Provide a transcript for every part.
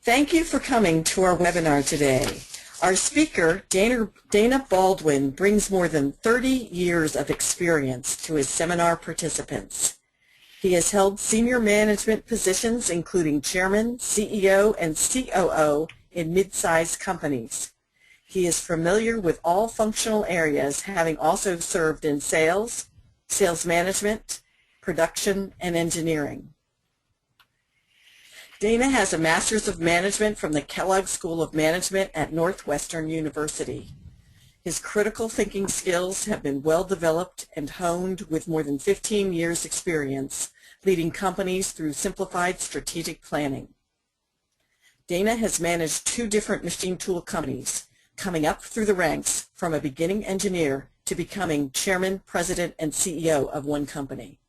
Thank you for coming to our webinar today. Our speaker, Dana Baldwin, brings more than 30 years of experience to his seminar participants. He has held senior management positions including chairman, CEO, and COO in mid-sized companies. He is familiar with all functional areas, having also served in sales, sales management, production, and engineering. Dana has a Master's of Management from the Kellogg School of Management at Northwestern University. His critical thinking skills have been well developed and honed with more than 15 years experience leading companies through simplified strategic planning. Dana has managed 2 different machine tool companies, coming up through the ranks from a beginning engineer to becoming chairman, president, and CEO of one company.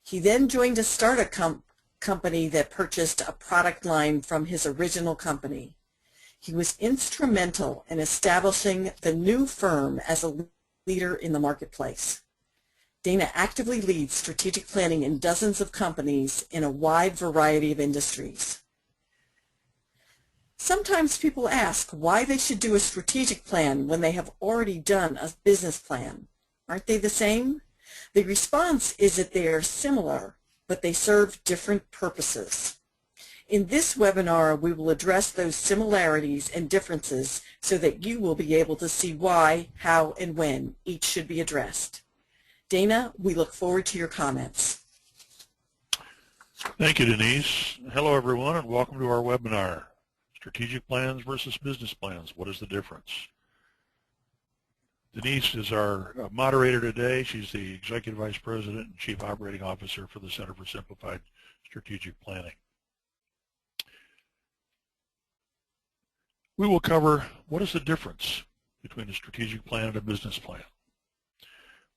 He then joined a startup company that purchased a product line from his original company. He was instrumental in establishing the new firm as a leader in the marketplace. Dana actively leads strategic planning in dozens of companies in a wide variety of industries. Sometimes people ask why they should do a strategic plan when they have already done a business plan. Aren't they the same? The response is that they are similar, but they serve different purposes. In this webinar, we will address those similarities and differences so that you will be able to see why, how, and when each should be addressed. Dana, we look forward to your comments. Thank you, Denise. Hello, everyone, and welcome to our webinar, Strategic Plans versus Business Plans. What is the difference? Denise is our moderator today. She's the Executive Vice President and Chief Operating Officer for the Center for Simplified Strategic Planning. We will cover what is the difference between a strategic plan and a business plan.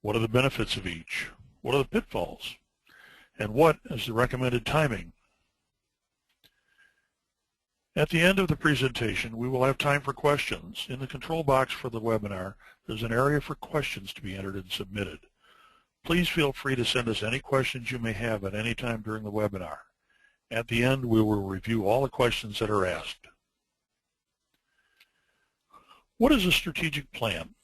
What are the benefits of each? What are the pitfalls? And what is the recommended timing? At the end of the presentation, we will have time for questions. In the control box for the webinar, there's an area for questions to be entered and submitted. Please feel free to send us any questions you may have at any time during the webinar. At the end, we will review all the questions that are asked. What is a strategic plan?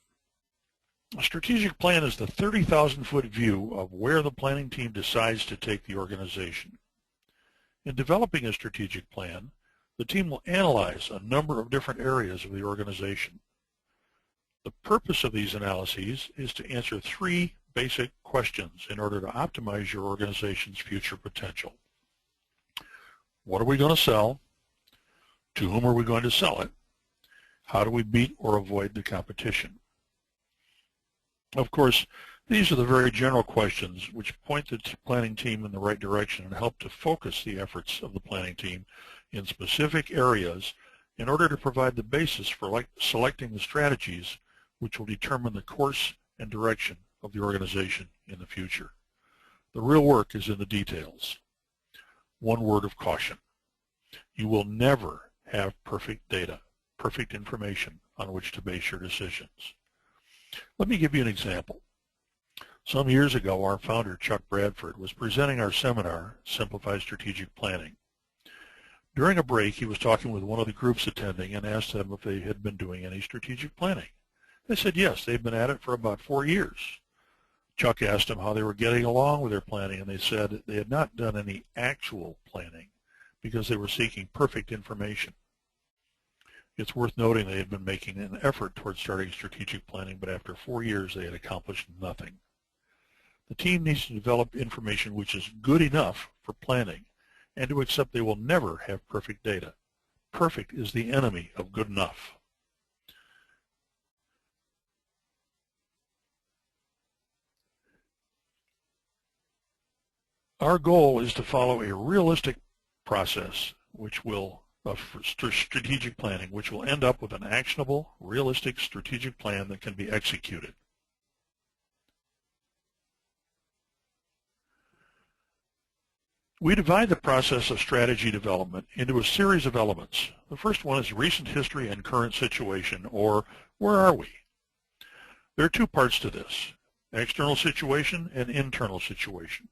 A strategic plan is the 30,000-foot view of where the planning team decides to take the organization. In developing a strategic plan, the team will analyze a number of different areas of the organization. The purpose of these analyses is to answer 3 basic questions in order to optimize your organization's future potential. What are we going to sell? To whom are we going to sell it? How do we beat or avoid the competition? Of course, these are the very general questions which point the planning team in the right direction and help to focus the efforts of the planning team in specific areas in order to provide the basis for selecting the strategies which will determine the course and direction of the organization in the future. The real work is in the details. One word of caution. You will never have perfect data, perfect information on which to base your decisions. Let me give you an example. Some years ago, our founder, Chuck Bradford, was presenting our seminar, Simplified Strategic Planning. During a break, he was talking with one of the groups attending and asked them if they had been doing any strategic planning. They said yes, they've been at it for about 4 years. Chuck asked them how they were getting along with their planning, and they said they had not done any actual planning because they were seeking perfect information. It's worth noting they had been making an effort towards starting strategic planning, but after 4 years they had accomplished nothing. The team needs to develop information which is good enough for planning and to accept they will never have perfect data. Perfect is the enemy of good enough. Our goal is to follow a realistic process of strategic planning, which will end up with an actionable, realistic strategic plan that can be executed. We divide the process of strategy development into a series of elements. The first one is recent history and current situation, or where are we? There are 2 parts to this, external situation and internal situation.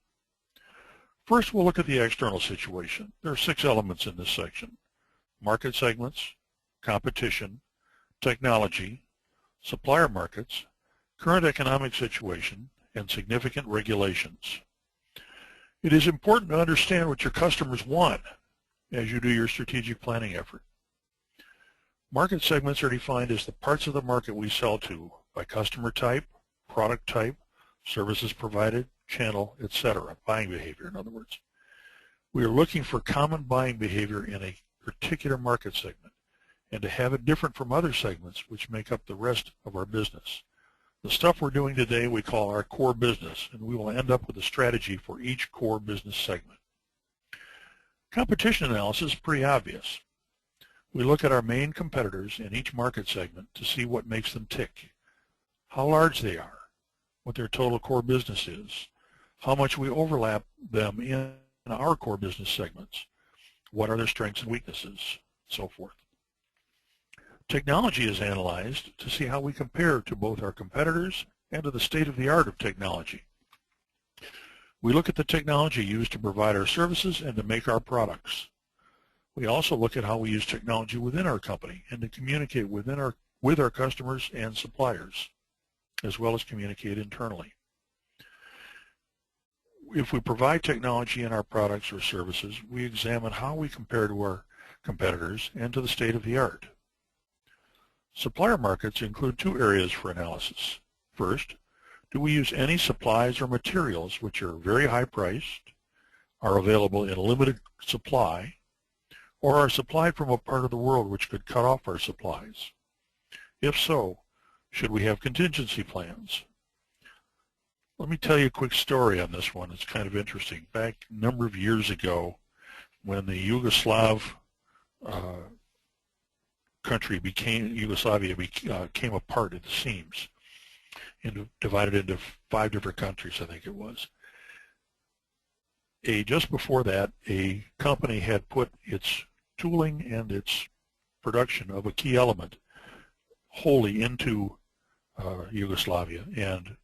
First, we'll look at the external situation. There are 6 elements in this section. market segments, competition, technology, supplier markets, current economic situation, and significant regulations. It is important to understand what your customers want as you do your strategic planning effort. Market segments are defined as the parts of the market we sell to by customer type, product type, services provided, channel, etc., buying behavior, in other words. We are looking for common buying behavior in a particular market segment and to have it different from other segments which make up the rest of our business. The stuff we're doing today we call our core business, and we will end up with a strategy for each core business segment. Competition analysis is pretty obvious. We look at our main competitors in each market segment to see what makes them tick, how large they are, what their total core business is, how much we overlap them in our core business segments, what are their strengths and weaknesses, so forth. Technology is analyzed to see how we compare to both our competitors and to the state of the art of technology. We look at the technology used to provide our services and to make our products. We also look at how we use technology within our company and to communicate with our customers and suppliers, as well as communicate internally. If we provide technology in our products or services, we examine how we compare to our competitors and to the state of the art. Supplier markets include two areas for analysis. First, do we use any supplies or materials which are very high priced, are available in limited supply, or are supplied from a part of the world which could cut off our supplies? If so, should we have contingency plans? Let me tell you a quick story on this one. It's kind of interesting. Back a number of years ago, when the Yugoslavia came apart at the seams and divided into 5 different countries, I think it was. Just before that, a company had put its tooling and its production of a key element wholly into Yugoslavia and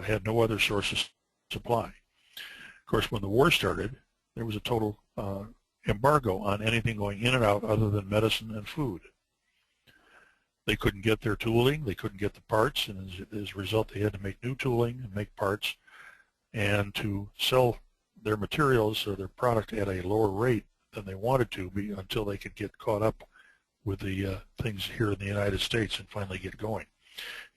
had no other source of supply. Of course, when the war started, there was a total embargo on anything going in and out other than medicine and food. They couldn't get their tooling, they couldn't get the parts, and as a result they had to make new tooling and make parts and to sell their materials or their product at a lower rate than they wanted to be until they could get caught up with the things here in the United States and finally get going.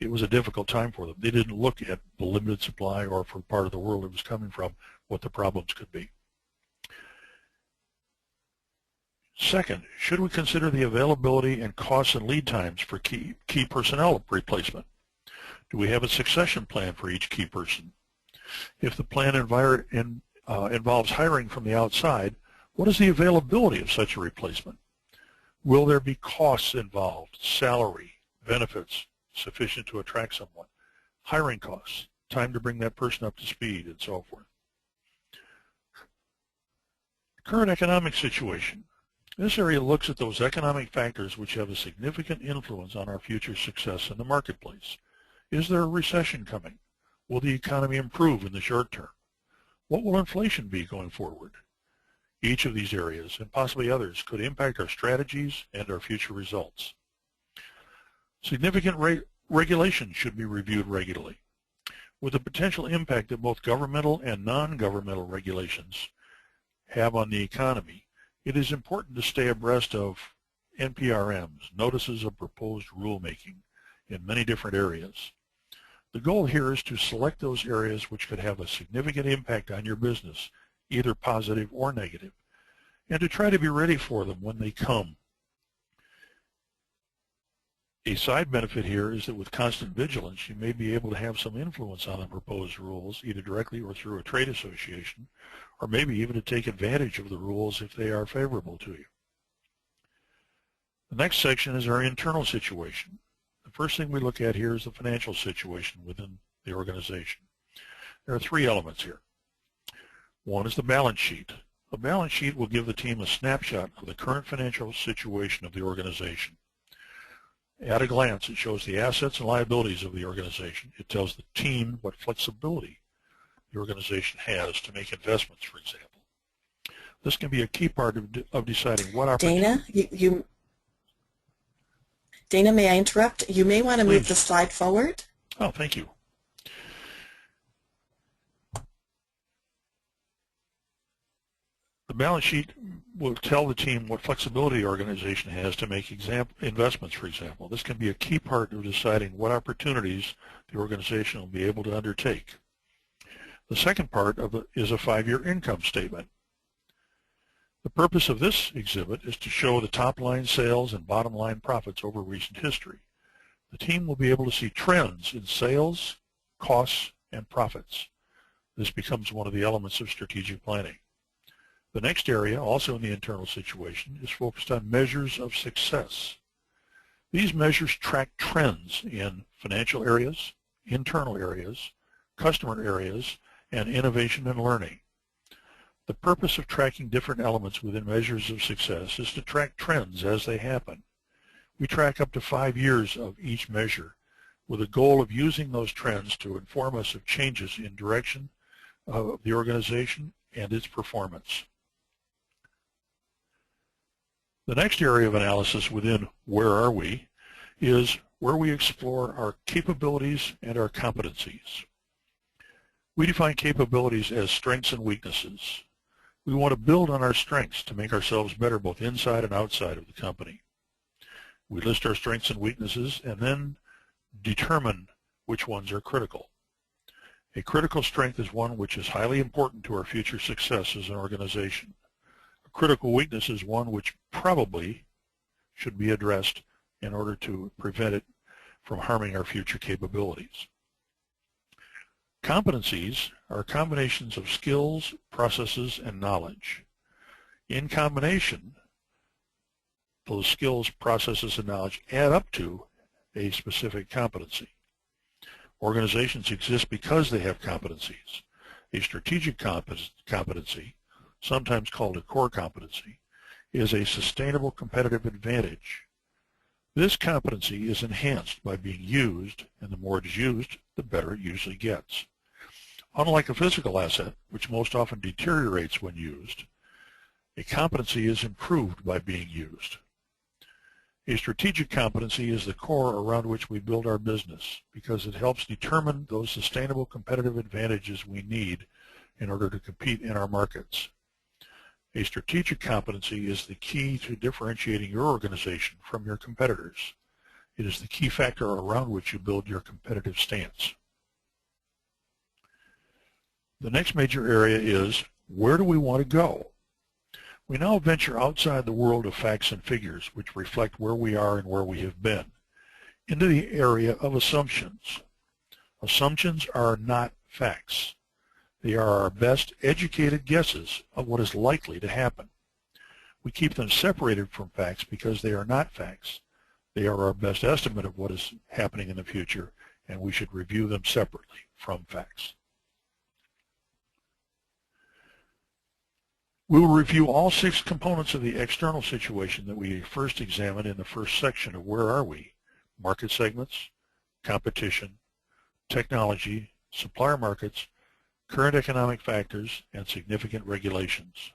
It was a difficult time for them. They didn't look at the limited supply or from part of the world it was coming from, what the problems could be. Second, should we consider the availability and costs and lead times for key personnel replacement? Do we have a succession plan for each key person? If the plan involves hiring from the outside, what is the availability of such a replacement? Will there be costs involved, salary, benefits sufficient to attract someone, hiring costs, time to bring that person up to speed, and so forth? Current economic situation. This area looks at those economic factors which have a significant influence on our future success in the marketplace. Is there a recession coming? Will the economy improve in the short term? What will inflation be going forward? Each of these areas, and possibly others, could impact our strategies and our future results. Significant regulation should be reviewed regularly. With the potential impact that both governmental and non-governmental regulations have on the economy, it is important to stay abreast of NPRMs, Notices of Proposed Rulemaking, in many different areas. The goal here is to select those areas which could have a significant impact on your business, either positive or negative, and to try to be ready for them when they come. A side benefit here is that with constant vigilance, you may be able to have some influence on the proposed rules, either directly or through a trade association, or maybe even to take advantage of the rules if they are favorable to you. The next section is our internal situation. The first thing we look at here is the financial situation within the organization. There are 3 elements here. One is the balance sheet. The balance sheet will give the team a snapshot of the current financial situation of the organization. At a glance, it shows the assets and liabilities of the organization. It tells the team what flexibility the organization has to make investments, for example. This can be a key part of deciding what opportunities. Dana, Dana, may I interrupt? You may want to move Please. the slide forward. Oh, thank you. The balance sheet will tell the team what flexibility the organization has to make investments, for example. This can be a key part of deciding what opportunities the organization will be able to undertake. The second part is a 5-year income statement. The purpose of this exhibit is to show the top-line sales and bottom-line profits over recent history. The team will be able to see trends in sales, costs, and profits. This becomes one of the elements of strategic planning. The next area, also in the internal situation, is focused on measures of success. These measures track trends in financial areas, internal areas, customer areas, and innovation and learning. The purpose of tracking different elements within measures of success is to track trends as they happen. We track up to 5 years of each measure with a goal of using those trends to inform us of changes in direction of the organization and its performance. The next area of analysis within Where Are We is where we explore our capabilities and our competencies. We define capabilities as strengths and weaknesses. We want to build on our strengths to make ourselves better both inside and outside of the company. We list our strengths and weaknesses and then determine which ones are critical. A critical strength is one which is highly important to our future success as an organization. A critical weakness is one which probably should be addressed in order to prevent it from harming our future capabilities. Competencies are combinations of skills, processes, and knowledge. In combination, those skills, processes, and knowledge add up to a specific competency. Organizations exist because they have competencies. A strategic competency, sometimes called a core competency, is a sustainable competitive advantage. This competency is enhanced by being used, and the more it is used, the better it usually gets. Unlike a physical asset, which most often deteriorates when used, a competency is improved by being used. A strategic competency is the core around which we build our business because it helps determine those sustainable competitive advantages we need in order to compete in our markets. A strategic competency is the key to differentiating your organization from your competitors. It is the key factor around which you build your competitive stance. The next major area is, where do we want to go? We now venture outside the world of facts and figures, which reflect where we are and where we have been, into the area of assumptions. Assumptions are not facts. They are our best educated guesses of what is likely to happen. We keep them separated from facts because they are not facts. They are our best estimate of what is happening in the future, and we should review them separately from facts. We will review all 6 components of the external situation that we first examined in the first section of Where Are We? Market segments, competition, technology, supplier markets, current economic factors, and significant regulations.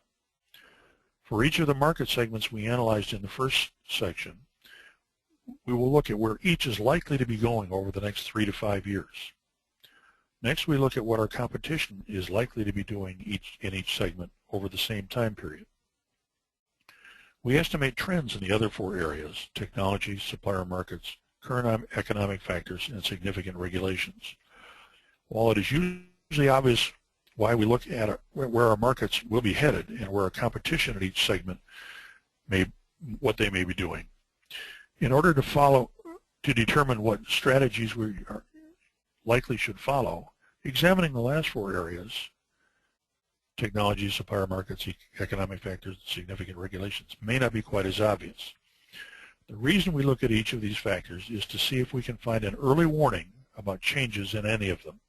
For each of the market segments we analyzed in the first section, we will look at where each is likely to be going over the next 3 to 5 years. Next, we look at what our competition is likely to be doing in each segment over the same time period. We estimate trends in the other 4 areas: technology, supplier markets, current economic factors, and significant regulations. While it is usually obvious why we look at where our markets will be headed and where our competition at each segment what they may be doing, in order to determine what strategies we are likely should follow, examining the last 4 areas, technology, supplier markets, economic factors, and significant regulations, may not be quite as obvious. The reason we look at each of these factors is to see if we can find an early warning about changes in any of them.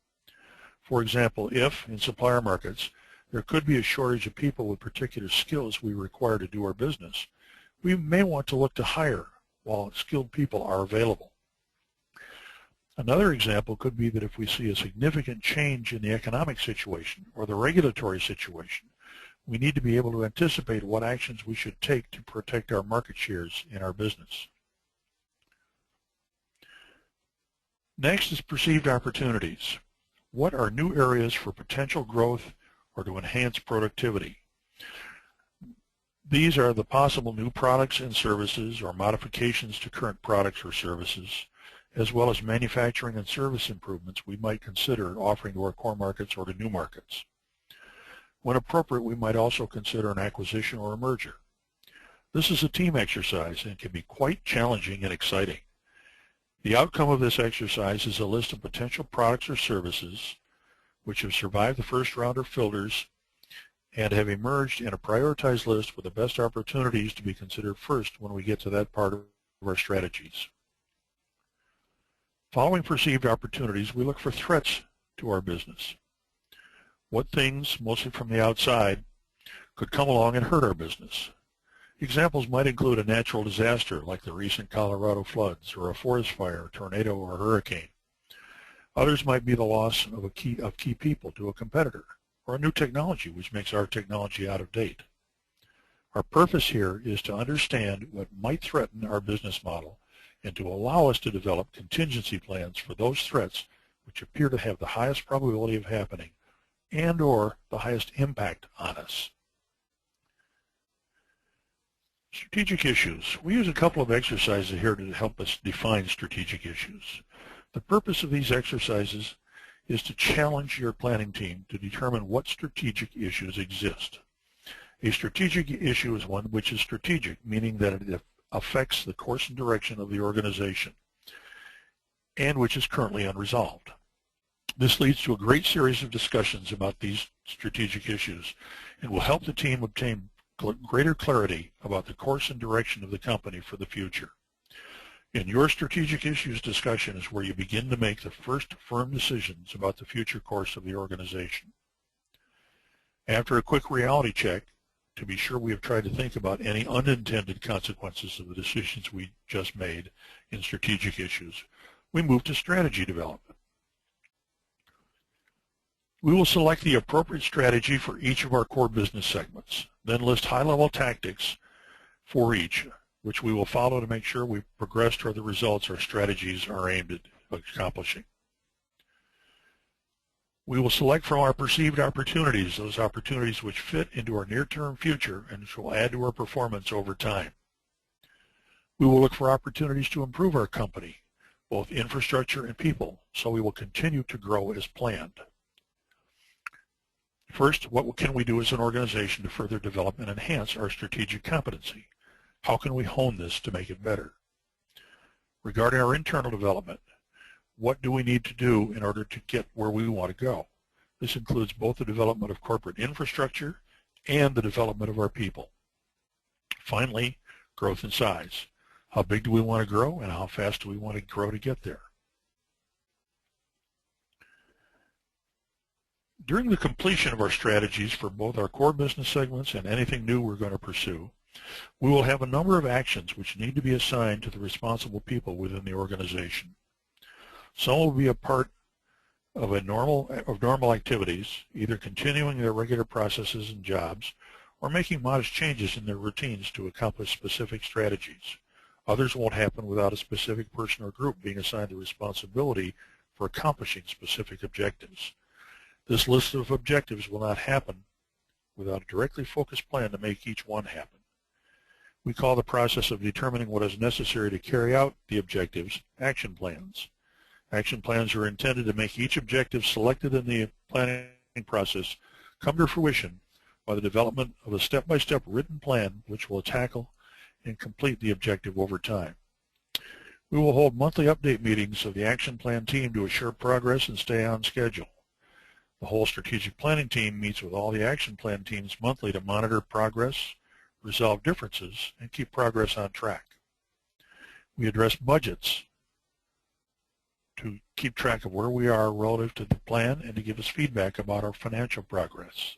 For example, if, in supplier markets, there could be a shortage of people with particular skills we require to do our business, we may want to look to hire while skilled people are available. Another example could be that if we see a significant change in the economic situation or the regulatory situation, We need to be able to anticipate what actions we should take to protect our market shares in our business. Next is perceived opportunities. What are new areas for potential growth or to enhance productivity? These are the possible new products and services or modifications to current products or services, as well as manufacturing and service improvements we might consider offering to our core markets or to new markets. When appropriate, we might also consider an acquisition or a merger. This is a team exercise and can be quite challenging and exciting. The outcome of this exercise is a list of potential products or services which have survived the first round of filters and have emerged in a prioritized list with the best opportunities to be considered first when we get to that part of our strategies. Following perceived opportunities, we look for threats to our business. What things, mostly from the outside, could come along and hurt our business? Examples might include a natural disaster like the recent Colorado floods, or a forest fire, tornado, or hurricane. Others might be the loss of key people to a competitor, or a new technology which makes our technology out of date. Our purpose here is to understand what might threaten our business model and to allow us to develop contingency plans for those threats which appear to have the highest probability of happening and or the highest impact on us. Strategic issues. We use a couple of exercises here to help us define strategic issues. The purpose of these exercises is to challenge your planning team to determine what strategic issues exist. A strategic issue is one which is strategic, meaning that it affects the course and direction of the organization, and which is currently unresolved. This leads to a great series of discussions about these strategic issues and will help the team obtain greater clarity about the course and direction of the company for the future. In your strategic issues discussion is where you begin to make the first firm decisions about the future course of the organization. After a quick reality check, to be sure we have tried to think about any unintended consequences of the decisions we just made in strategic issues, we move to strategy development. We will select the appropriate strategy for each of our core business segments, then list high-level tactics for each, which we will follow to make sure we progress toward the results our strategies are aimed at accomplishing. We will select from our perceived opportunities those opportunities which fit into our near-term future and which will add to our performance over time. We will look for opportunities to improve our company, both infrastructure and people, so we will continue to grow as planned. First, what can we do as an organization to further develop and enhance our strategic competency? How can we hone this to make it better? Regarding our internal development, what do we need to do in order to get where we want to go? This includes both the development of corporate infrastructure and the development of our people. Finally, growth and size. How big do we want to grow and how fast do we want to grow to get there? During the completion of our strategies for both our core business segments and anything new we're going to pursue, we will have a number of actions which need to be assigned to the responsible people within the organization. Some will be a part of normal activities, either continuing their regular processes and jobs, or making modest changes in their routines to accomplish specific strategies. Others won't happen without a specific person or group being assigned the responsibility for accomplishing specific objectives. This list of objectives will not happen without a directly focused plan to make each one happen. We call the process of determining what is necessary to carry out the objectives action plans. Action plans are intended to make each objective selected in the planning process come to fruition by the development of a step-by-step written plan which will tackle and complete the objective over time. We will hold monthly update meetings of the action plan team to assure progress and stay on schedule. The whole strategic planning team meets with all the action plan teams monthly to monitor progress, resolve differences, and keep progress on track. We address budgets to keep track of where we are relative to the plan and to give us feedback about our financial progress.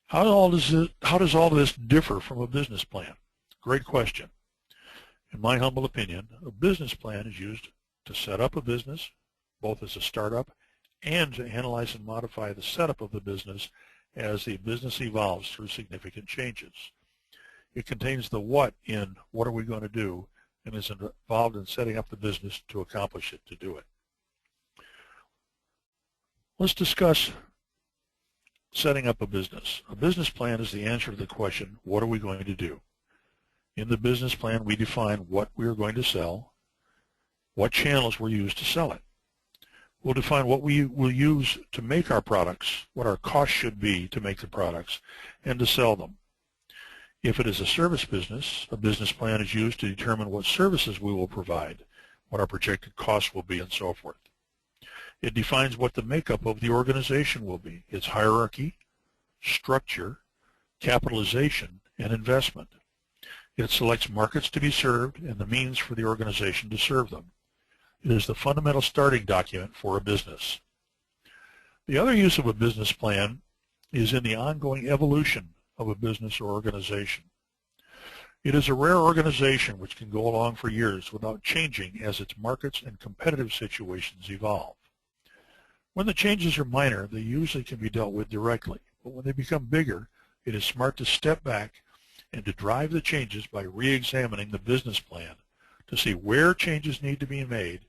How does all this differ from a business plan? Great question. In my humble opinion, a business plan is used to set up a business, both as a startup and to analyze and modify the setup of the business as the business evolves through significant changes. It contains the what in what are we going to do, and is involved in setting up the business to accomplish it, to do it. Let's discuss setting up a business. A business plan is the answer to the question, what are we going to do? In the business plan, we define what we are going to sell, what channels we'll use to sell it. We'll define what we will use to make our products, what our costs should be to make the products, and to sell them. If it is a service business, a business plan is used to determine what services we will provide, what our projected costs will be, and so forth. It defines what the makeup of the organization will be, its hierarchy, structure, capitalization, and investment. It selects markets to be served and the means for the organization to serve them. It is the fundamental starting document for a business. The other use of a business plan is in the ongoing evolution of a business or organization. It is a rare organization which can go along for years without changing as its markets and competitive situations evolve. When the changes are minor, they usually can be dealt with directly, but when they become bigger, it is smart to step back and to drive the changes by re-examining the business plan to see where changes need to be made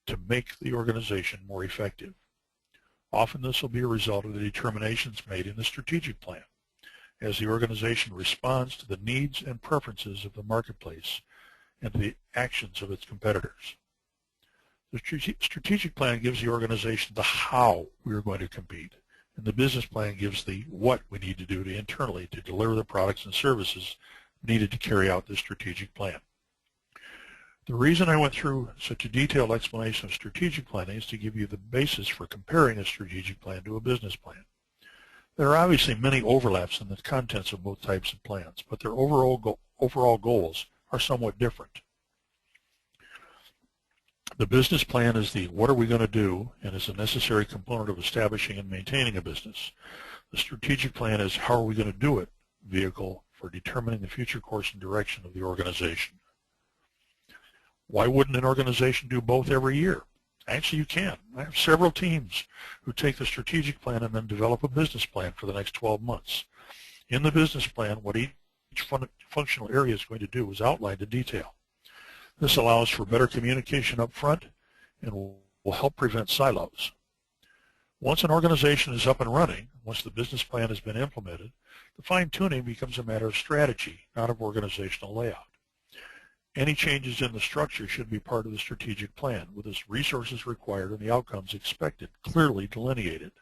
to make the organization more effective. Often this will be a result of the determinations made in the strategic plan, as the organization responds to the needs and preferences of the marketplace and to the actions of its competitors. The strategic plan gives the organization the how we are going to compete, and the business plan gives the what we need to do internally to deliver the products and services needed to carry out the strategic plan. The reason I went through such a detailed explanation of strategic planning is to give you the basis for comparing a strategic plan to a business plan. There are obviously many overlaps in the contents of both types of plans, but their overall goals are somewhat different. The business plan is the what are we going to do and is a necessary component of establishing and maintaining a business. The strategic plan is how are we going to do it vehicle for determining the future course and direction of the organization. Why wouldn't an organization do both every year? Actually, you can. I have several teams who take the strategic plan and then develop a business plan for the next 12 months. In the business plan, what each functional area is going to do is outlined in detail. This allows for better communication up front and will help prevent silos. Once an organization is up and running, once the business plan has been implemented, the fine-tuning becomes a matter of strategy, not of organizational layout. Any changes in the structure should be part of the strategic plan, with its resources required and the outcomes expected clearly delineated.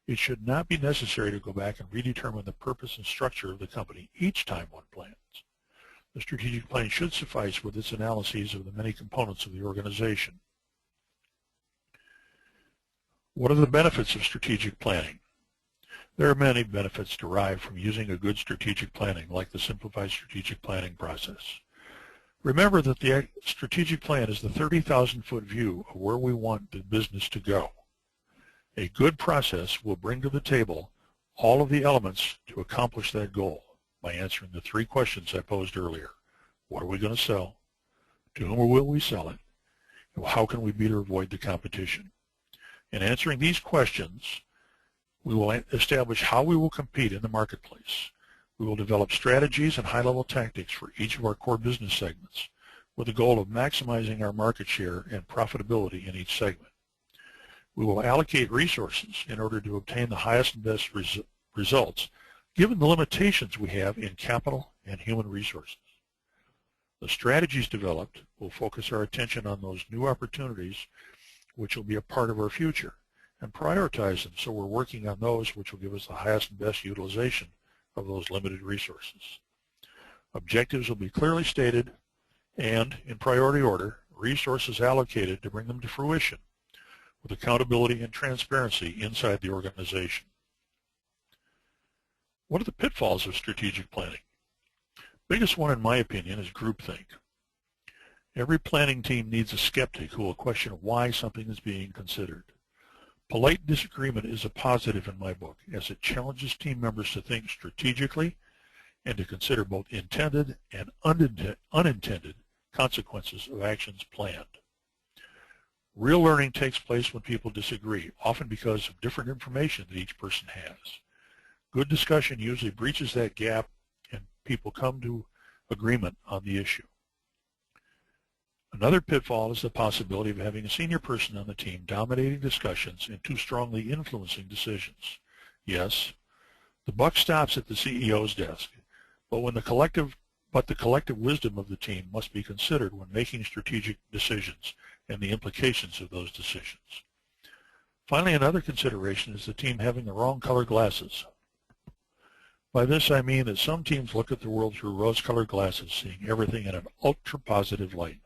It should not be necessary to go back and redetermine the purpose and structure of the company each time one plans. The strategic plan should suffice with its analyses of the many components of the organization. What are the benefits of strategic planning? There are many benefits derived from using a good strategic planning, like the simplified strategic planning process. Remember that the strategic plan is the 30,000-foot view of where we want the business to go. A good process will bring to the table all of the elements to accomplish that goal by answering the three questions I posed earlier. What are we going to sell? To whom will we sell it? And how can we beat or avoid the competition? In answering these questions, we will establish how we will compete in the marketplace. We will develop strategies and high-level tactics for each of our core business segments with the goal of maximizing our market share and profitability in each segment. We will allocate resources in order to obtain the highest and best results given the limitations we have in capital and human resources. The strategies developed will focus our attention on those new opportunities which will be a part of our future and prioritize them so we're working on those which will give us the highest and best utilization of those limited resources. Objectives will be clearly stated and, in priority order, resources allocated to bring them to fruition with accountability and transparency inside the organization. What are the pitfalls of strategic planning? Biggest one, in my opinion, is groupthink. Every planning team needs a skeptic who will question why something is being considered. Polite disagreement is a positive in my book, as it challenges team members to think strategically and to consider both intended and unintended consequences of actions planned. Real learning takes place when people disagree, often because of different information that each person has. Good discussion usually breaches that gap and people come to agreement on the issue. Another pitfall is the possibility of having a senior person on the team dominating discussions and too strongly influencing decisions. Yes, the buck stops at the CEO's desk, but the collective wisdom of the team must be considered when making strategic decisions and the implications of those decisions. Finally, another consideration is the team having the wrong color glasses. By this I mean that some teams look at the world through rose-colored glasses, seeing everything in an ultra-positive light.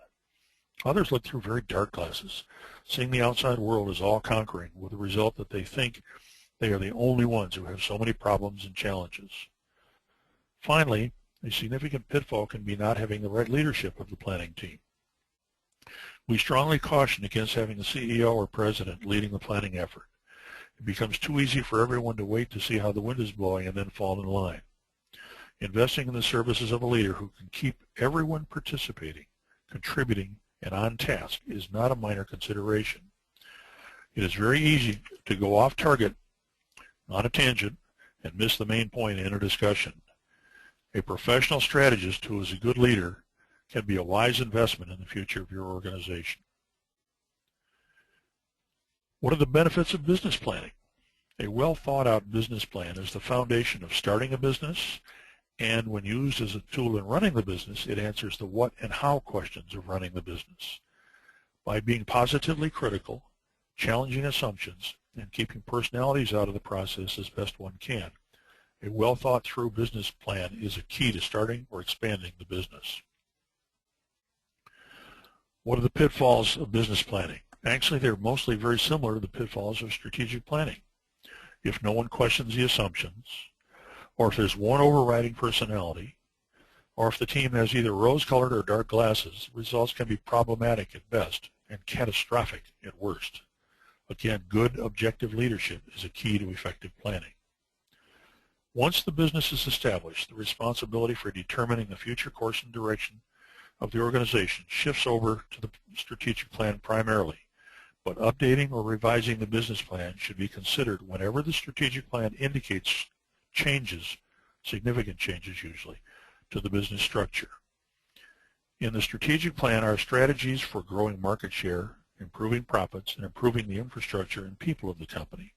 Others look through very dark glasses, seeing the outside world as all-conquering, with the result that they think they are the only ones who have so many problems and challenges. Finally, a significant pitfall can be not having the right leadership of the planning team. We strongly caution against having the CEO or president leading the planning effort. It becomes too easy for everyone to wait to see how the wind is blowing and then fall in line. Investing in the services of a leader who can keep everyone participating, contributing, and on task is not a minor consideration. It is very easy to go off target on a tangent and miss the main point in a discussion. A professional strategist who is a good leader can be a wise investment in the future of your organization. What are the benefits of business planning? A well thought out business plan is the foundation of starting a business, and when used as a tool in running the business, it answers the what and how questions of running the business. By being positively critical, challenging assumptions, and keeping personalities out of the process as best one can, a well thought through business plan is a key to starting or expanding the business. What are the pitfalls of business planning? Actually, they're mostly very similar to the pitfalls of strategic planning. If no one questions the assumptions, or if there's one overriding personality, or if the team has either rose-colored or dark glasses, results can be problematic at best and catastrophic at worst. Again, good objective leadership is a key to effective planning. Once the business is established, the responsibility for determining the future course and direction of the organization shifts over to the strategic plan primarily, but updating or revising the business plan should be considered whenever the strategic plan indicates changes, significant changes usually, to the business structure. In the strategic plan are strategies for growing market share, improving profits, and improving the infrastructure and people of the company.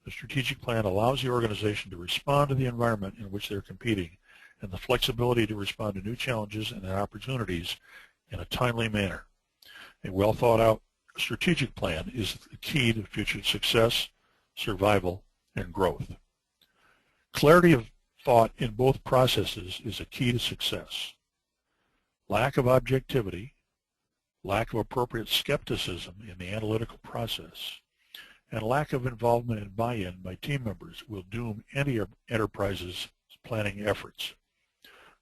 The strategic plan allows the organization to respond to the environment in which they're competing and the flexibility to respond to new challenges and opportunities in a timely manner. A well thought out strategic plan is the key to future success, survival, and growth. Clarity of thought in both processes is a key to success. Lack of objectivity, lack of appropriate skepticism in the analytical process, and lack of involvement and buy-in by team members will doom any enterprise's planning efforts.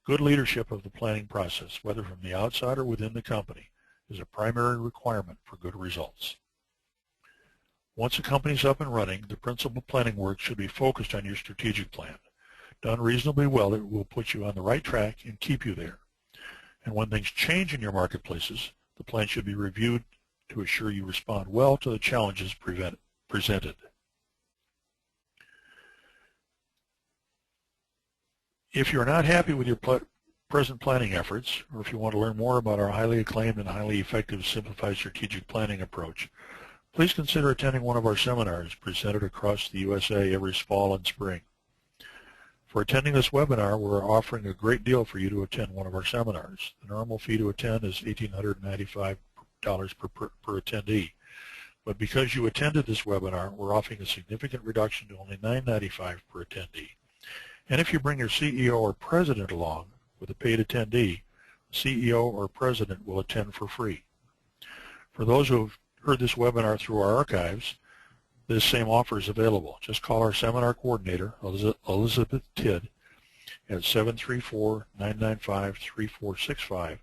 Good leadership of the planning process, whether from the outside or within the company, is a primary requirement for good results. Once a company is up and running, the principal planning work should be focused on your strategic plan. Done reasonably well, it will put you on the right track and keep you there. And when things change in your marketplaces, the plan should be reviewed to assure you respond well to the challenges presented. If you're not happy with your present planning efforts, or if you want to learn more about our highly acclaimed and highly effective simplified strategic planning approach, please consider attending one of our seminars presented across the USA every fall and spring. For attending this webinar, we're offering a great deal for you to attend one of our seminars. The normal fee to attend is $1,895 per attendee. But because you attended this webinar, we're offering a significant reduction to only $995 per attendee. And if you bring your CEO or president along with a paid attendee, the CEO or president will attend for free. For those who have heard this webinar through our archives, this same offer is available. Just call our seminar coordinator, Elizabeth Tidd, at 734-995-3465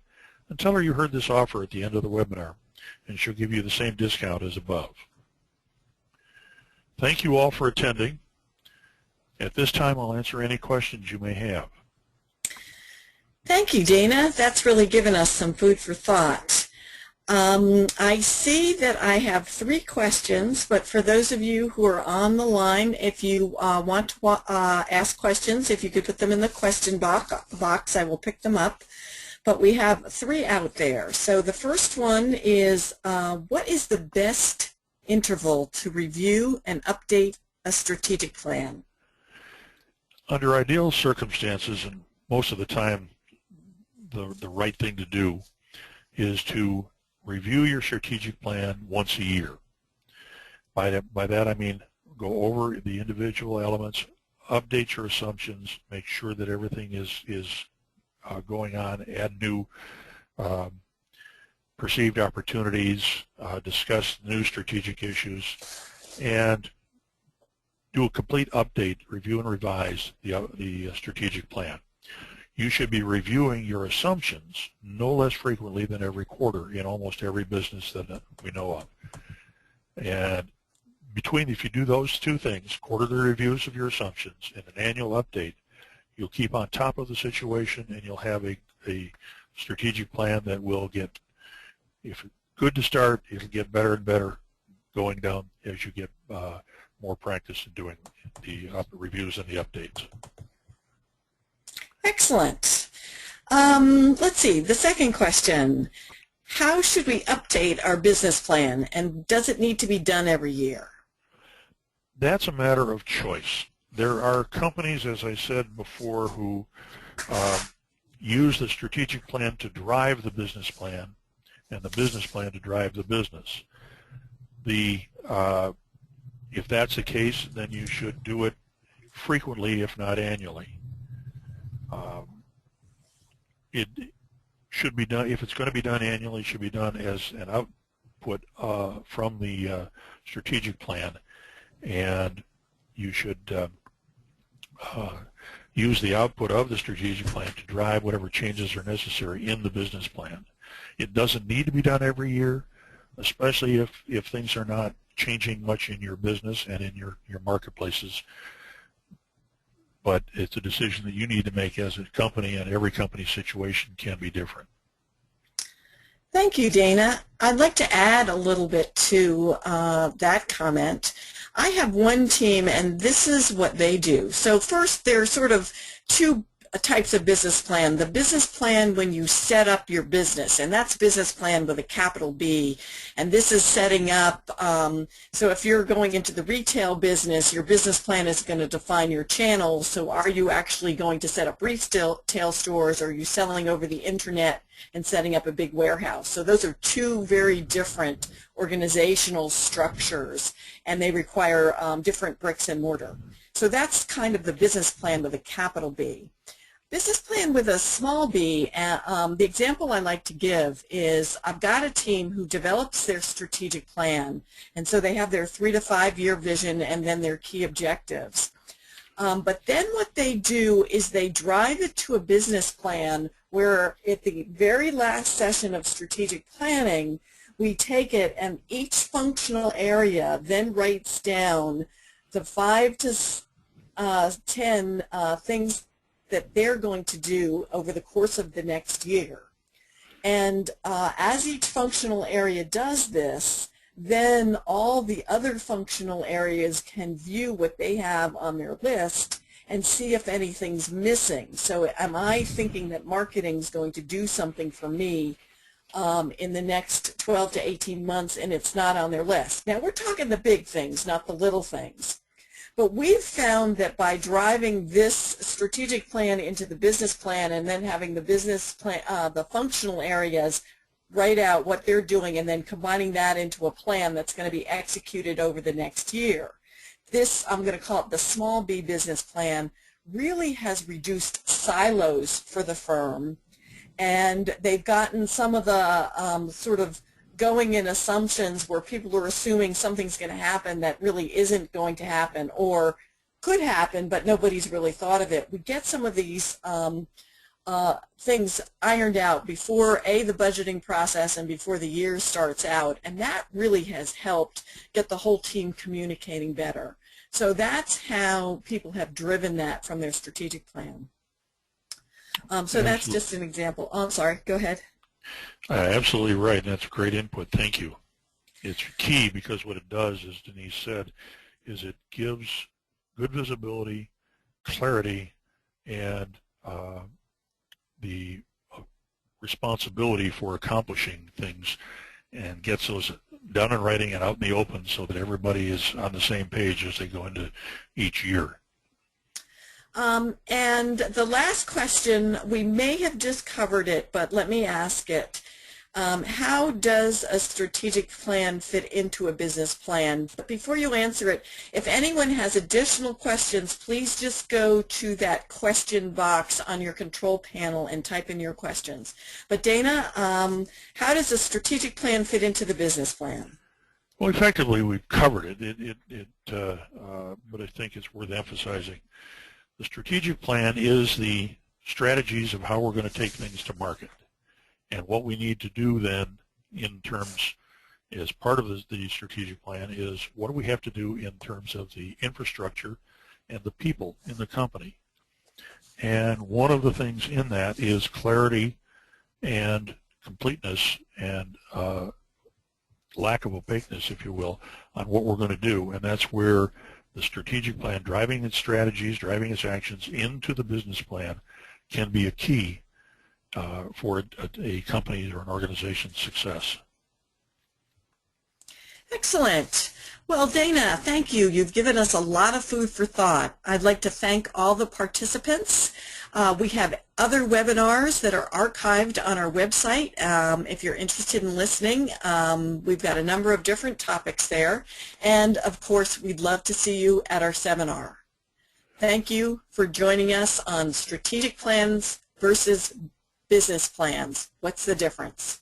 and tell her you heard this offer at the end of the webinar, and she'll give you the same discount as above. Thank you all for attending. At this time, I'll answer any questions you may have. Thank you, Dana. That's really given us some food for thought. I see that I have 3 questions, but for those of you who are on the line, if you want to ask questions, if you could put them in the question box, I will pick them up. But we have 3 out there. So the first one is, what is the best interval to review and update a strategic plan? Under ideal circumstances, and most of the time the right thing to do is to review your strategic plan once a year. By that I mean go over the individual elements, update your assumptions, make sure that everything is going on, add new perceived opportunities, discuss new strategic issues, and do a complete update, review and revise the strategic plan. You should be reviewing your assumptions no less frequently than every quarter in almost every business that we know of. And if you do those 2 things, quarterly reviews of your assumptions and an annual update, you'll keep on top of the situation and you'll have a strategic plan that will get, if good to start, it'll get better and better going down as you get more practice in doing the reviews and the updates. Excellent. Let's see, the second question. How should we update our business plan, and does it need to be done every year? That's a matter of choice. There are companies, as I said before, who use the strategic plan to drive the business plan and the business plan to drive the business. If that's the case, then you should do it frequently, if not annually. It should be done, if it's going to be done annually, it should be done as an output from the strategic plan, and you should use the output of the strategic plan to drive whatever changes are necessary in the business plan. It doesn't need to be done every year, especially if things are not changing much in your business and in your marketplaces. But it's a decision that you need to make as a company, and every company's situation can be different. Thank you, Dana. I'd like to add a little bit to that comment. I have one team, and this is what they do. So first, there are sort of 2 types of business plan. The business plan when you set up your business, and that's business plan with a capital B, and this is setting up, so if you're going into the retail business, your business plan is going to define your channels. So are you actually going to set up retail stores, or are you selling over the internet and setting up a big warehouse? So those are 2 very different organizational structures, and they require different bricks and mortar. So that's kind of the business plan with a capital B. Business plan with a small b, the example I like to give is I've got a team who develops their strategic plan, and so they have their 3 to 5 year vision and then their key objectives. But then what they do is they drive it to a business plan where at the very last session of strategic planning, we take it and each functional area then writes down the 5 to 10 things that they're going to do over the course of the next year. And as each functional area does this, then all the other functional areas can view what they have on their list and see if anything's missing. So am I thinking that marketing is going to do something for me in the next 12 to 18 months and it's not on their list? Now we're talking the big things, not the little things. But we've found that by driving this strategic plan into the business plan and then having the business plan, the functional areas write out what they're doing and then combining that into a plan that's going to be executed over the next year. This, I'm going to call it the small b business plan, really has reduced silos for the firm, and they've gotten some of the sort of going in assumptions where people are assuming something's going to happen that really isn't going to happen or could happen, but nobody's really thought of it. We get some of these things ironed out before the budgeting process and before the year starts out, and that really has helped get the whole team communicating better. So that's how people have driven that from their strategic plan. So that's just an example. Oh, I'm sorry, go ahead. Absolutely right. That's great input. Thank you. It's key because what it does, as Denise said, is it gives good visibility, clarity, and the responsibility for accomplishing things, and gets those done in writing and out in the open so that everybody is on the same page as they go into each year. And the last question, we may have just covered it, but let me ask it. How does a strategic plan fit into a business plan? But before you answer it, if anyone has additional questions, please just go to that question box on your control panel and type in your questions. But Dana, how does a strategic plan fit into the business plan? Well, effectively, we've covered it. But I think it's worth emphasizing. The strategic plan is the strategies of how we're going to take things to market. And what we need to do then in terms, as part of the strategic plan, is what do we have to do in terms of the infrastructure and the people in the company. And one of the things in that is clarity and completeness and lack of opaqueness, if you will, on what we're going to do. And that's where the strategic plan, driving its strategies, driving its actions into the business plan, can be a key for a company's or an organization's success. Excellent. Well, Dana, thank you. You've given us a lot of food for thought. I'd like to thank all the participants. We have other webinars that are archived on our website. If you're interested in listening, we've got a number of different topics there. And, of course, we'd love to see you at our seminar. Thank you for joining us on Strategic Plans versus Business Plans. What's the difference?